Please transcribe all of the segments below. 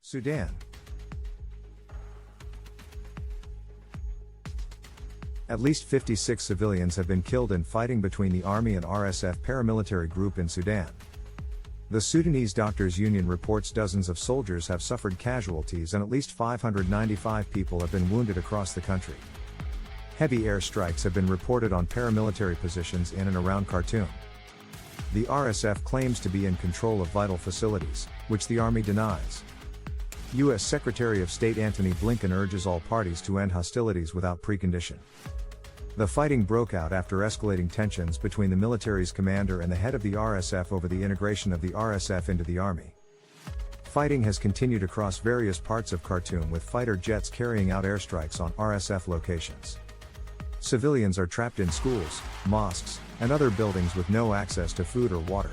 Sudan. At least 56 civilians have been killed in fighting between the army and RSF paramilitary group in Sudan. The Sudanese Doctors Union reports dozens of soldiers have suffered casualties and at least 595 people have been wounded across the country. Heavy airstrikes have been reported on paramilitary positions in and around Khartoum. The RSF claims to be in control of vital facilities, which the army denies. U.S. Secretary of State Antony Blinken urges all parties to end hostilities without precondition. The fighting broke out after escalating tensions between the military's commander and the head of the RSF over the integration of the RSF into the army. Fighting has continued across various parts of Khartoum with fighter jets carrying out airstrikes on RSF locations. Civilians are trapped in schools, mosques, and other buildings with no access to food or water.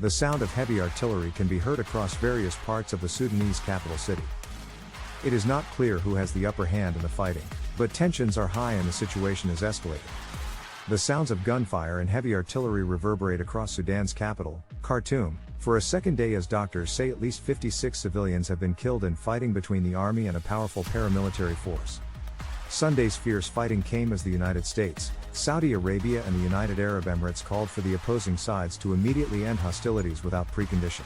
The sound of heavy artillery can be heard across various parts of the Sudanese capital city. It is not clear who has the upper hand in the fighting, but tensions are high and the situation is escalating. The sounds of gunfire and heavy artillery reverberate across Sudan's capital, Khartoum, for a second day as doctors say at least 56 civilians have been killed in fighting between the army and a powerful paramilitary force. Sunday's fierce fighting came as the United States, Saudi Arabia and the United Arab Emirates called for the opposing sides to immediately end hostilities without precondition.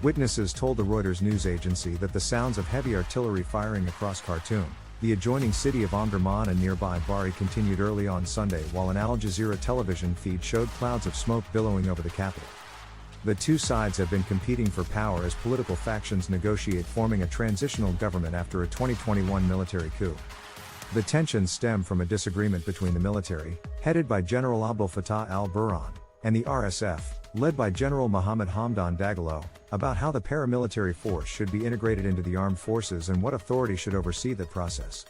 Witnesses told the Reuters news agency that the sounds of heavy artillery firing across Khartoum, the adjoining city of Omdurman and nearby Bari continued early on Sunday while an Al Jazeera television feed showed clouds of smoke billowing over the capital. The two sides have been competing for power as political factions negotiate forming a transitional government after a 2021 military coup. The tensions stem from a disagreement between the military, headed by General Abdel Fattah al-Burhan, and the RSF, led by General Mohammed Hamdan Dagalo, about how the paramilitary force should be integrated into the armed forces and what authority should oversee that process.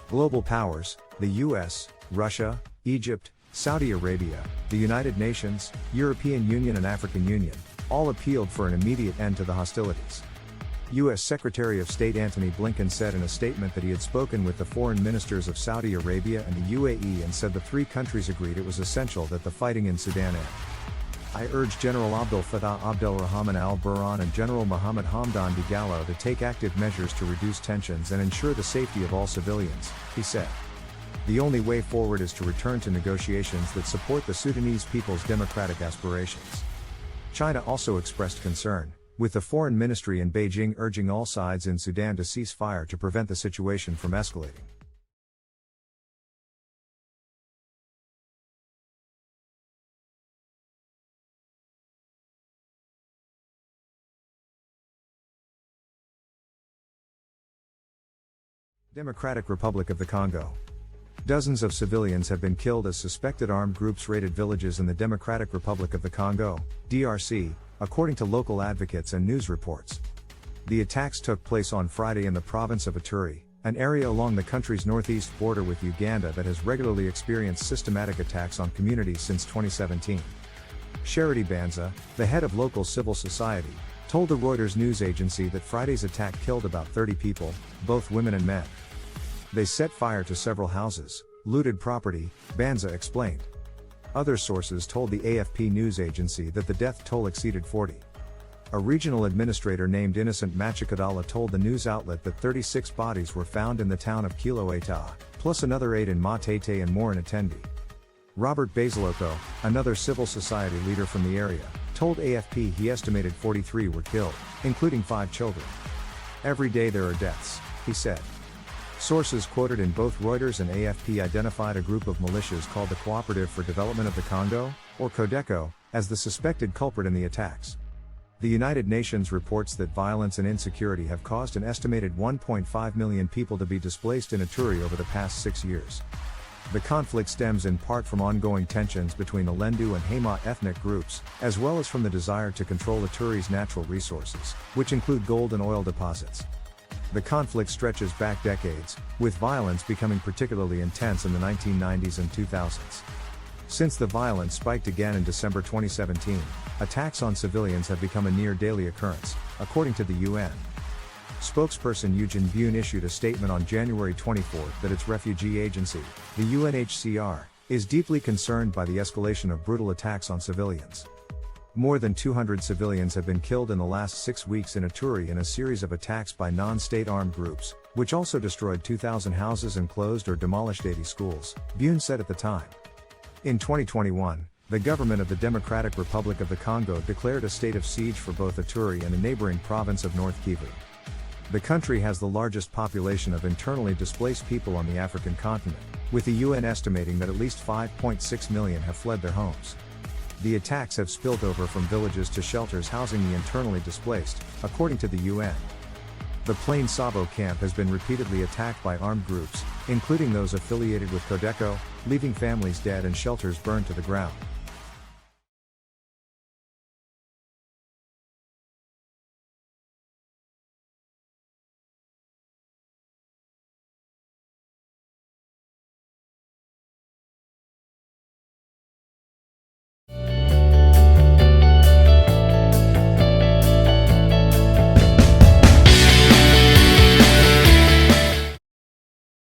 Global powers, the US, Russia, Egypt, Saudi Arabia, the United Nations, European Union and African Union, all appealed for an immediate end to the hostilities. U.S. Secretary of State Antony Blinken said in a statement that he had spoken with the foreign ministers of Saudi Arabia and the UAE and said the three countries agreed it was essential that the fighting in Sudan end. I urge General Abdel Fattah Abdelrahman al-Burhan and General Mohammed Hamdan Dagalo to take active measures to reduce tensions and ensure the safety of all civilians, he said. The only way forward is to return to negotiations that support the Sudanese people's democratic aspirations. China also expressed concern, with the foreign ministry in Beijing urging all sides in Sudan to cease fire to prevent the situation from escalating. Democratic Republic of the Congo. Dozens of civilians have been killed as suspected armed groups raided villages in the Democratic Republic of the Congo, DRC, according to local advocates and news reports. The attacks took place on Friday in the province of Ituri, an area along the country's northeast border with Uganda that has regularly experienced systematic attacks on communities since 2017. Charity Banza, the head of local civil society, told the Reuters news agency that Friday's attack killed about 30 people, both women and men. They set fire to several houses, looted property, Banza explained. Other sources told the AFP news agency that the death toll exceeded 40. A regional administrator named Innocent Machikadala told the news outlet that 36 bodies were found in the town of Kilo Eta, plus another 8 in Matete and more in Atendi. Robert Basiloko, another civil society leader from the area, told AFP he estimated 43 were killed, including 5 children. Every day there are deaths, he said. Sources quoted in both Reuters and AFP identified a group of militias called the Cooperative for Development of the Congo, or Codeco, as the suspected culprit in the attacks. The United Nations reports that violence and insecurity have caused an estimated 1.5 million people to be displaced in Ituri over the past 6 years. The conflict stems in part from ongoing tensions between the Lendu and Hema ethnic groups, as well as from the desire to control Ituri's natural resources, which include gold and oil deposits. The conflict stretches back decades, with violence becoming particularly intense in the 1990s and 2000s. Since the violence spiked again in December 2017, attacks on civilians have become a near-daily occurrence, according to the UN. Spokesperson Eugene Bune issued a statement on January 24 that its refugee agency, the UNHCR, is deeply concerned by the escalation of brutal attacks on civilians. More than 200 civilians have been killed in the last 6 weeks in Ituri in a series of attacks by non-state armed groups, which also destroyed 2,000 houses and closed or demolished 80 schools, Bune said at the time. In 2021, the government of the Democratic Republic of the Congo declared a state of siege for both Ituri and the neighboring province of North Kivu. The country has the largest population of internally displaced people on the African continent, with the UN estimating that at least 5.6 million have fled their homes. The attacks have spilled over from villages to shelters housing the internally displaced, according to the UN. The Plain Savo camp has been repeatedly attacked by armed groups, including those affiliated with Codeco, leaving families dead and shelters burned to the ground.